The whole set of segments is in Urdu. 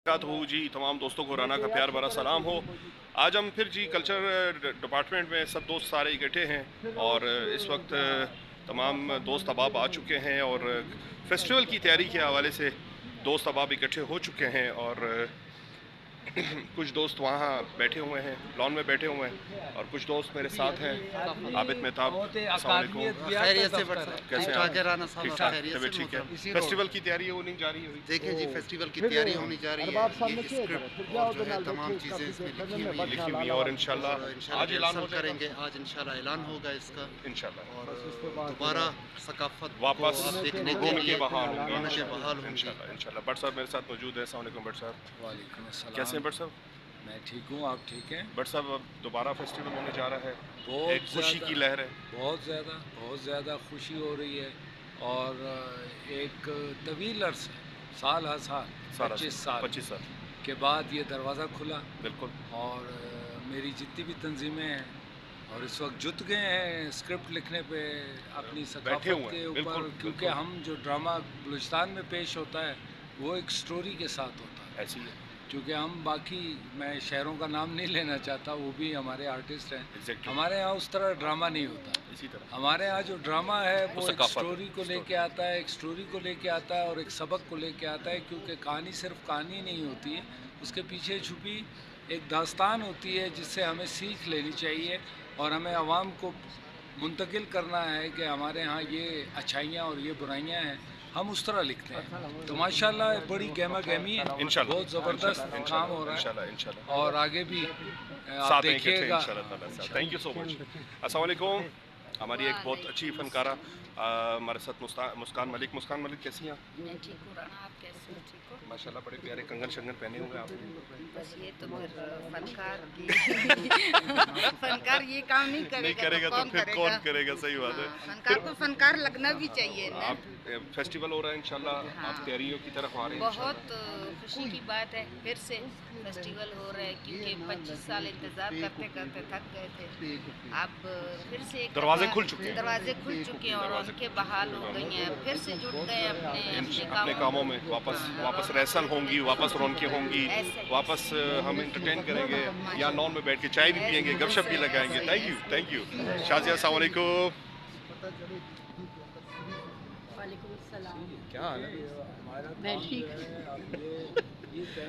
ہو جی تمام دوستوں کو رانا کا پیار بھرا سلام ہو. آج ہم پھر جی کلچر ڈپارٹمنٹ میں سب دوست سارے اکٹھے ہیں اور اس وقت تمام دوست احباب آ چکے ہیں اور فیسٹیول کی تیاری کے حوالے سے دوست احباب اکٹھے ہو چکے ہیں اور کچھ دوست وہاں بیٹھے ہوئے ہیں لان میں بیٹھے ہوئے ہیں اور کچھ دوست میرے ساتھ ہیں. عابد مہتاب السلام علیکم. خیریت سے کیسے ٹھاک ہے رانا ٹھیک صاحب؟ ٹھاک خیریت طبیعت سے ٹھیک ہے. محترم. فیسٹیول کی تیاری ہونی جا رہی ہے. دیکھیں جی فیسٹیول کی تیاری ہونی جا رہی ہے. یہ اسکرپٹ اور جو ہے تمام چیزیں اس میں لکھی ہوئی اور انشاءاللہ آج اعلان ہو کریں گے. آج انشاءاللہ اعلان ہوگا اس کا انشاءاللہ اور دوبارہ ثقافت واپس کو آپ دیکھنے گھوم کے کے لیے بحال ہوں گے رونقیں بحال ہوں گی. انشاءاللہ انشاءاللہ. بٹ صاحب میرے ساتھ موجود ہے. السلام علیکم بٹ صاحب. وعلیکم السلام. کیسے ہیں بٹ صاحب؟ میں ٹھیک ہوں, آپ ٹھیک ہیں؟ بٹ صاحب اب دوبارہ فیسٹیول ہونے جا رہا ہے, بہت ایک خوشی زیادہ, کی لہر ہے. بہت زیادہ خوشی ہو رہی ہے اور ایک طویل عرصہ سال ہر سال 25 سال کے بعد یہ دروازہ کھلا. بالکل. اور میری جتنی بھی تنظیمیں ہیں اور اس وقت جت گئے ہیں اسکرپٹ لکھنے پہ اپنی ثقافت کے اوپر, کیونکہ ہم جو ڈرامہ بلوچستان میں پیش ہوتا ہے وہ ایک سٹوری کے ساتھ ہوتا ہے. ایسی ہے کیونکہ ہم باقی, میں شہروں کا نام نہیں لینا چاہتا, وہ بھی ہمارے آرٹسٹ ہیں. ہمارے یہاں اس طرح ڈرامہ نہیں ہوتا. اسی طرح ہمارے ہاں جو ڈرامہ ہے وہ ایک سٹوری کو لے کے آتا ہے, ایک سٹوری کو لے کے آتا ہے اور ایک سبق کو لے کے آتا ہے. کیونکہ کہانی صرف کہانی نہیں ہوتی ہے, اس کے پیچھے چھپی ایک داستان ہوتی ہے جس سے ہمیں سیکھ لینی چاہیے اور ہمیں عوام کو منتقل کرنا ہے کہ ہمارے ہاں یہ اچھائیاں اور یہ برائیاں ہیں, ہم اس طرح لکھتے ہیں. تو ماشاءاللہ بڑی گہما گہمی ہے, بہت زبردست کام ہو رہا ہے اور آگے بھی آپ دیکھیے گا. تھینک یو سو مچ. السلام علیکم. ہماری ایک بہت اچھی فنکارہ ہمارے ساتھ مسکان ملک. مسکان ملک کیسی ہیں آپ؟ میں ٹھیک ہوں رانا, آپ کیسے ہو؟ ٹھیک ہو؟ ماشاءاللہ بڑے پیارے کنگن شنگن پہنے ہوئے آپ نے. بس یہ تو پھر فنکار یہ کام نہیں کرے گا تو پھر کون کرے گا. صحیح بات ہے. فنکار کو فنکار لگنا بھی چاہیے نا. آپ فیسٹیول ہو رہا ہے انشاءاللہ, آپ تیاریوں کی طرف آ رہے ہیں. بہت خوشی کی بات ہے, پھر سے فیسٹیول ہو رہا ہے کیونکہ 25 سال انتظار کرتے کرتے تھک گئے تھے. اب پھر سے دروازے کھل چکے ہیں, دروازے کھل چکے ہیں اور ان کے بحال ہو گئی ہیں. پھر سے جٹ گئے اپنے کاموں میں. واپس ریسل ہوں گی, واپس رونقیں ہوں گی, واپس ہم انٹرٹین کریں گے, یا لان میں بیٹھ کے چائے بھی پئیں گے, گپ شپ بھی لگائیں گے. Thank you thank you. Shazia السلام علیکم. وعلیکم السلام. کیا حال ہے؟ میں ٹھیک.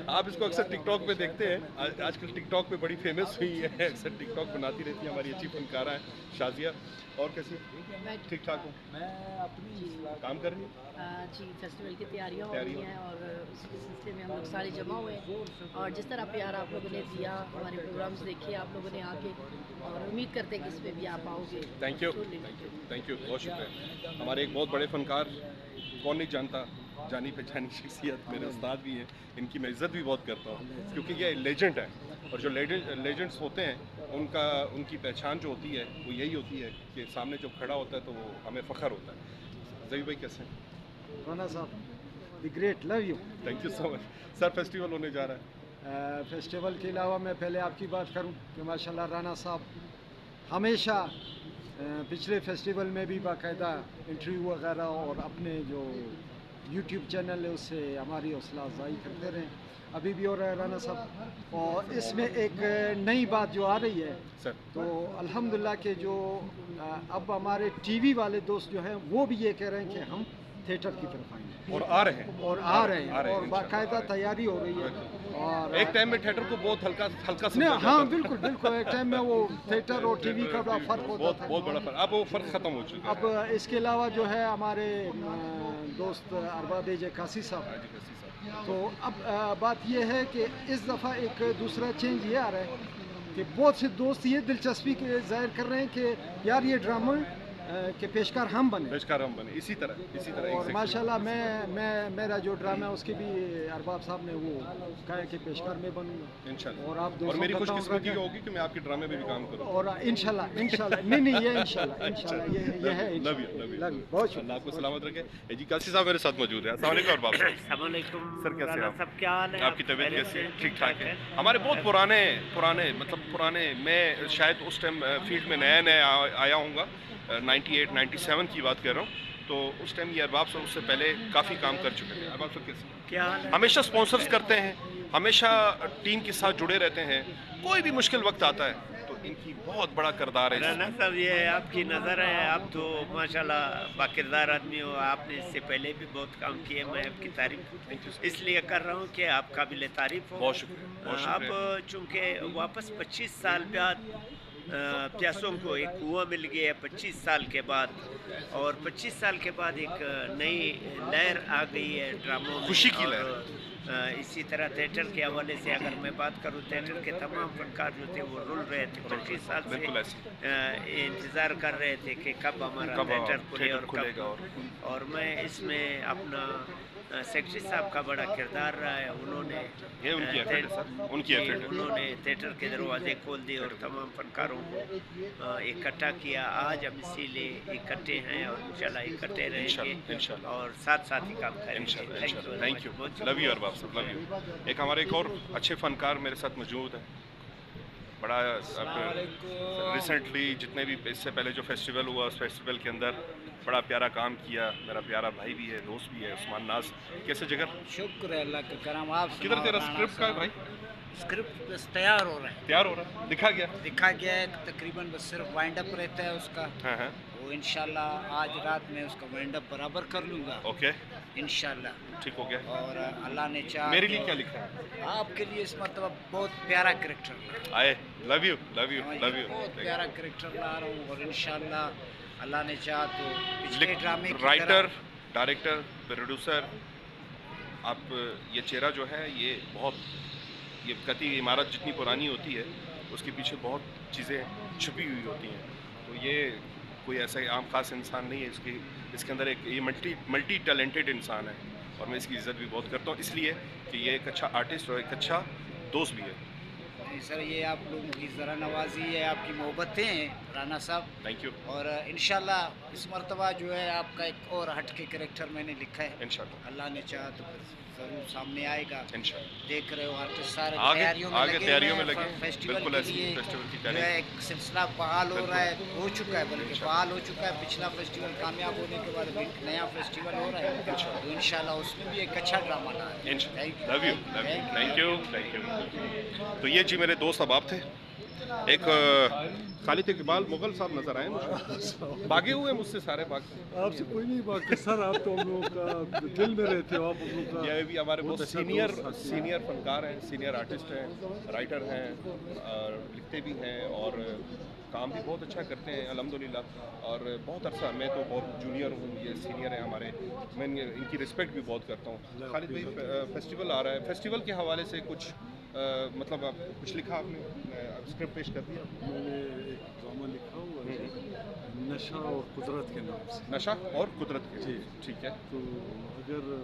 آپ اس کو اکثر ٹک ٹاک پہ دیکھتے ہیں, آج کل ٹک ٹاک پہ بڑی فیمس ہوئی ہے, اکثر ٹک ٹاک بناتی رہتی ہیں ہماری اچھی فنکارہ ہیں شازیہ. اور کیسی ٹھیک ٹھاک ہوں؟ میں اپنی کام کر رہی ہوں جی فیسٹیول کی تیاریاں ہو رہی ہیں اور اس کے سلسلے میں ہم لوگ سارے جمع ہوئے ہیں اور جس طرح پیار آپ لوگوں نے دیا, ہمارے پروگرامز دیکھے آپ لوگوں نے آ کے, اور امید کرتے ہیں کہ اس پہ بھی آپ آؤ گے. تھینک یو تھینک یو, بہت شکریہ. ہمارے ایک بہت بڑے فنکار, کون نہیں جانتا, جانی پہچانی شخصیت, میرے استاد بھی ہیں, ان کی میں عزت بھی بہت کرتا ہوں کیونکہ یہ لیجنڈ ہے. اور جو لیجنڈس ہوتے ہیں ان کی پہچان جو ہوتی ہے وہ یہی ہوتی ہے کہ سامنے جو کھڑا ہوتا ہے تو وہ ہمیں فخر ہوتا ہے. زبی بھائی کیسے ہیں؟ رانا صاحب the great, love you. Thank you so much. Sir festival ہونے جا رہا ہے. فیسٹیول کے علاوہ میں پہلے آپ کی بات کروں کہ ماشاءاللہ رانا صاحب ہمیشہ پچھلے فیسٹیول میں بھی باقاعدہ انٹرویو وغیرہ اور اپنے جو یوٹیوب چینل ہے اس سے ہماری حوصلہ افزائی کرتے رہے. ابھی بھی ہو رہا ہے رانا صاحب. اور اس میں ایک نئی بات جو آ رہی ہے سر, تو الحمدللہ کہ جو اب ہمارے ٹی وی والے دوست جو ہیں وہ بھی یہ کہہ رہے ہیں کہ ہم تھیٹر کی طرف آئیں گے اور آ رہے ہیں اور باقاعدہ تیاری ہو رہی ہے. اور ایک ٹائم میں تھیٹر کو بہت ہلکا نہیں, ہاں بالکل ایک ٹائم میں وہ تھیٹر اور ٹی وی کا بڑا فرق ہوتا تھا. بہت بڑا فرق, اب وہ فرق ختم ہو چکا ہے. اب اس کے علاوہ جو ہے ہمارے دوست ارباب جے کاسی صاحب, تو اب بات یہ ہے کہ اس دفعہ ایک دوسرا چینج یہ آ رہا ہے کہ بہت سے دوست یہ دلچسپی ظاہر کر رہے ہیں کہ یار یہ ڈرامہ کے پیشکار ہم بنے. اسی طرح اور ماشاءاللہ میں میرا جو ڈرامہ ہے اس کی بھی ارباب صاحب نے وہ کہا ہے کہ پیشکار میں بنوں گا انشاءاللہ. اور آپ اور میری خوش قسمتی ہوگی کہ میں آپ کے ڈرامے میں بھی کام کروں. اور انشاءاللہ نہیں یہ انشاءاللہ یہ ہے. بہت شکریہ, اللہ آپ کو سلامت رکھے. جی کاسی صاحب میرے ساتھ موجود ہیں. السلام علیکم ارباب صاحب. السلام علیکم سر, کیسے ہیں سب, کیا حال ہے آپ کی طبیعت کیسی ہے؟ ٹھیک ٹھاک ہے. ہمارے بہت پرانے میں شاید اس ٹائم فیلڈ میں نیا آیا ہوں گا, 98 97 کی بات کر رہا ہوں, تو اس ٹائم یہ ارباب صاحب اس سے پہلے کافی کام کر چکے تھے. ارباب صاحب کیسے کیا حال ہے؟ ہمیشہ اسپانسرز کرتے ہیں, ہمیشہ ٹیم کے ساتھ جڑے رہتے ہیں. کوئی بھی مشکل وقت آتا ہے تو ان کی بہت بڑا کردار ہے. رانا صاحب یہ آپ کی نظر ہے, آپ تو ماشاءاللہ باکردار آدمی ہو, آپ نے اس سے پہلے بھی بہت کام کیے, میں آپ کی تعریف اس لیے کر رہا ہوں کہ آپ قابل تعریف ہو. بہت شکریہ, بہت آپ شکریہ. چونکہ واپس 25 سال بعد پیاسوں کو ایک کنواں مل گیا 25 سال کے بعد, اور 25 سال کے بعد ایک نئی لہر آ گئی ہے ڈراموں میں. خوشی کی اور لہر. اسی طرح تھیٹر کے حوالے سے اگر میں بات کروں, تھیٹر کے تمام فنکار جو تھے وہ رول رہے تھے, 25 سال بالکل سے انتظار کر رہے تھے کہ کب ہمارا تھیٹر کھلے اور کھلے گا. اور میں اس میں اپنا سیکرٹری صاحب کا بڑا کردار رہا ہے. انہوں نے یہ ان کی ایفرٹ ہے سر, ان کی ایفرٹ ہے. انہوں نے تھیٹر کے دروازے کھول دیے اور تمام فنکاروں کو اکٹھا کیا. آج ہم اسی لیے اکٹھے ہیں اور انشاءاللہ اکٹھے رہیں گے اور ساتھ ساتھ ہی کام کریں گے. تھینک یو, لو یو ارباب صاحب, لو یو. ایک ہمارے ایک اور اچھے فنکار میرے ساتھ موجود ہیں. بڑا ریسنٹلی جتنے بھی اس سے پہلے جو فیسٹیول ہوا, اس فیسٹیول کے اندر بڑا پیارا کام کیا. میرا پیارا بھائی بھی ہے, دوست بھی ہے, عثمان ناز. کیسے جگر؟ شکر ہے اللہ کا کرم. آپ کدھر تیرا اسکرپٹ کا ہے بھائی؟ اسکرپٹ بس تیار ہو رہا ہے, تیار ہو رہا ہے, دکھا گیا ہے تقریباً, بس صرف وائنڈ اپ رہتا ہے اس کا. ہاں ہاں, وہ انشاءاللہ آج رات میں اس کا وائنڈ اپ برابر کر لوں گا اوکے, انشاءاللہ. ٹھیک ہو گیا. اور اللہ نے چاہا میرے لیے کیا لکھا ہے آپ کے لیے اس مرتبہ بہت پیارا کریکٹر آئے؟ Love you, love you, love you. بہت پیارا کریکٹر لا رہا ہوں, اور انشاءاللہ اللہ نے چاہا تو پچھلے ڈرامے کی رائٹر, ڈائریکٹر, پروڈیوسر, آپ یہ چہرہ جو ہے یہ بہت, یہ کتی عمارت جتنی پرانی ہوتی ہے اس کے پیچھے بہت چیزیں چھپی ہوئی ہوتی ہیں. تو یہ کوئی ایسا عام خاص انسان نہیں ہے, اس کے اندر ایک یہ ملٹی ٹیلنٹڈ انسان ہے, اور میں اس کی عزت بھی بہت کرتا ہوں, اس لیے کہ یہ ایک اچھا آرٹسٹ اور ایک اچھا دوست بھی ہے. سر یہ آپ لوگوں کی ذرا نوازی ہے, آپ کی محبتیں ہیں رانا صاحب. Thank you. اور انشاءاللہ اس مرتبہ جو ہے آپ کا ایک اور ہٹ کے کریکٹر میں نے لکھا ہے, انشاءاللہ اللہ نے چاہا تو ضرور سامنے آئے گا. انشاءاللہ دیکھ رہے ہو آرٹسٹ سارے آگے تیاریوں میں لگے. فیسٹیول بالکل کے ایسی لیے فیسٹیول کی جو ہے تیاری. ایک سلسلہ فعال ہو رہا ہے, ہو چکا ہے, بلکہ فعال ہو چکا ہے. پچھلا فیسٹیول کامیاب ہونے کے بعد ایک نیا فیسٹیول ہو رہا ہے, تو انشاءاللہ اس میں بھی ایک اچھا ڈرامہ لا رہا ہے. Love you, thank you, thank you. تو یہ جی میرے دوست احباب تھے. ایک خالد اقبال مغل صاحب نظر آئے مجھے, بھاگے ہوئے مجھ سے سارے بھاگ. آپ سے کوئی نہیں باقی سر, آپ تو ہم لوگوں کا دل میں رہتے ہو. آپ ہم لوگ کا یہ بھی ہمارے بہت سینئر فنکار ہیں, سینئر آرٹسٹ ہیں, رائٹر ہیں, اور لکھتے بھی ہیں, اور کام بھی بہت اچھا کرتے ہیں الحمدللہ. اور بہت عرصہ, میں تو بہت جونیئر ہوں, یہ سینئر ہیں ہمارے, میں ان کی رسپیکٹ بھی بہت کرتا ہوں. خالد بھائی فیسٹیول آ رہا ہے, فیسٹیول کے حوالے سے کچھ مطلب کچھ لکھا آپ نے, اسکرپٹ پیش کر دیا؟ میں نے ایک ڈرامہ لکھا ہوا ہے نشہ اور قدرت کے نام سے. نشہ اور قدرت کے, جی ٹھیک ہے. تو اگر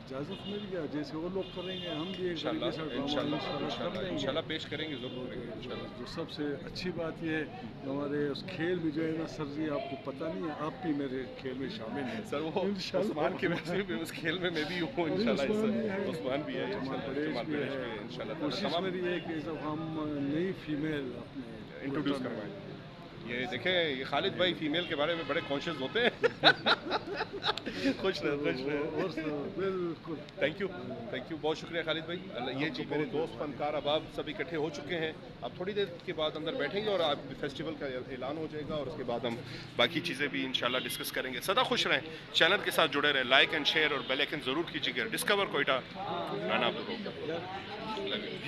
اجازت مل گیا, جیسے وہ لوگ کریں گے ہم بھی ایک طریقے سے ڈرامہ انشاءاللہ پیش کریں گے, ضرور کریں گے انشاءاللہ. جو سب سے اچھی بات یہ ہے کہ ہمارے اس کھیل میں جو ہے نا سر جی, آپ کو پتہ نہیں ہے, آپ بھی میرے کھیل میں شامل ہیں سر. وہ عثمان کی وجہ سے بھی اس کھیل میں بھی ہوں انشاءاللہ. عثمان بھی ہے, انشاءاللہ. کوشش میری ہے کہ جب ہم نئی فیمیل اپنے انٹروڈیوس کروائیں. یہ دیکھیں, یہ خالد بھائی فیمیل کے بارے میں بڑے کانشیس ہوتے ہیں. خوش رہے. بالکل. تھینک یو, بہت شکریہ خالد بھائی. یہ جی میرے دوست فنکار احباب سب اکٹھے ہو چکے ہیں. اب تھوڑی دیر کے بعد اندر بیٹھیں گے اور آپ فیسٹیول کا اعلان ہو جائے گا, اور اس کے بعد ہم باقی چیزیں بھی انشاءاللہ ڈسکس کریں گے. سدا خوش رہیں, چینل کے ساتھ جڑے رہیں, لائک اینڈ شیئر اور بیل آئیکن ضرور کیجیے گا. ڈسکور کوئٹہ, رانا عبدالروف.